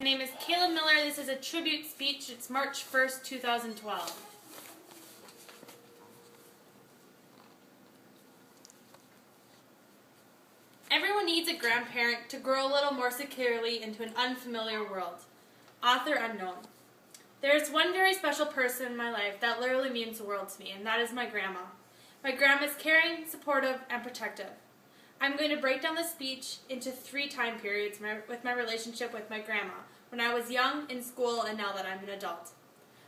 My name is Kayla Miller. This is a tribute speech. It's March 1st, 2012. Everyone needs a grandparent to grow a little more securely into an unfamiliar world. Author unknown. There is one very special person in my life that literally means the world to me, and that is my grandma. My grandma is caring, supportive, and protective. I'm going to break down the speech into 3 time periods with my relationship with my grandma, when I was young, in school, and now that I'm an adult.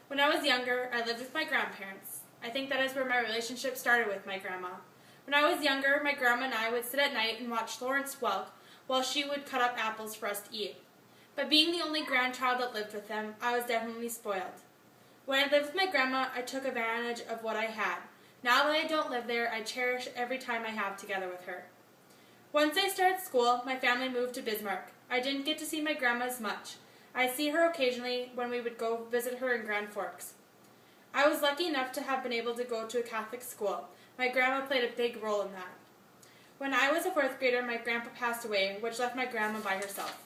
When I was younger, I lived with my grandparents. I think that is where my relationship started with my grandma. When I was younger, my grandma and I would sit at night and watch Lawrence Welk while she would cut up apples for us to eat. But being the only grandchild that lived with them, I was definitely spoiled. When I lived with my grandma, I took advantage of what I had. Now that I don't live there, I cherish every time I have together with her. Once I started school, my family moved to Bismarck. I didn't get to see my grandma as much. I see her occasionally when we would go visit her in Grand Forks. I was lucky enough to have been able to go to a Catholic school. My grandma played a big role in that. When I was a 4th grader, my grandpa passed away, which left my grandma by herself.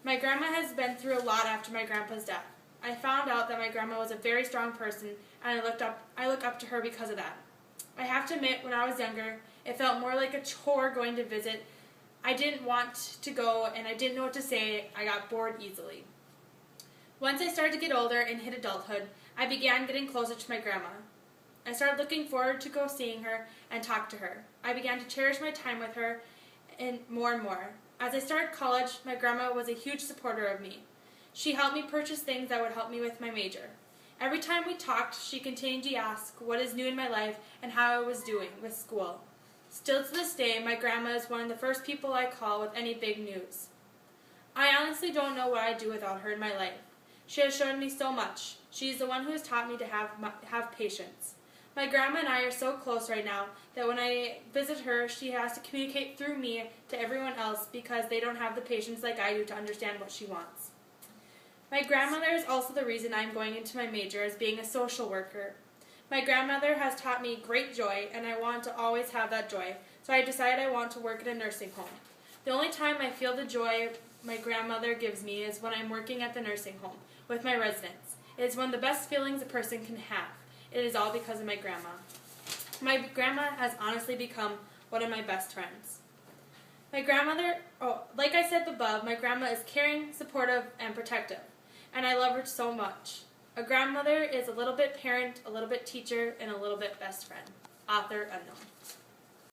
My grandma has been through a lot after my grandpa's death. I found out that my grandma was a very strong person, and I look up to her because of that. I have to admit, when I was younger, it felt more like a chore going to visit. I didn't want to go, and I didn't know what to say. I got bored easily. Once I started to get older and hit adulthood, I began getting closer to my grandma. I started looking forward to go seeing her and talk to her. I began to cherish my time with her and more. As I started college, my grandma was a huge supporter of me. She helped me purchase things that would help me with my major. Every time we talked, she continued to ask what is new in my life and how I was doing with school. Still to this day, my grandma is one of the first people I call with any big news. I honestly don't know what I'd do without her in my life. She has shown me so much. She is the one who has taught me to have patience. My grandma and I are so close right now that when I visit her, she has to communicate through me to everyone else because they don't have the patience like I do to understand what she wants. My grandmother is also the reason I'm going into my major as being a social worker. My grandmother has taught me great joy, and I want to always have that joy, so I decided I want to work at a nursing home. The only time I feel the joy my grandmother gives me is when I'm working at the nursing home with my residents. It is one of the best feelings a person can have. It is all because of my grandma. My grandma has honestly become one of my best friends. My grandmother, like I said above, my grandma is caring, supportive, and protective, and I love her so much. A grandmother is a little bit parent, a little bit teacher, and a little bit best friend. Author unknown.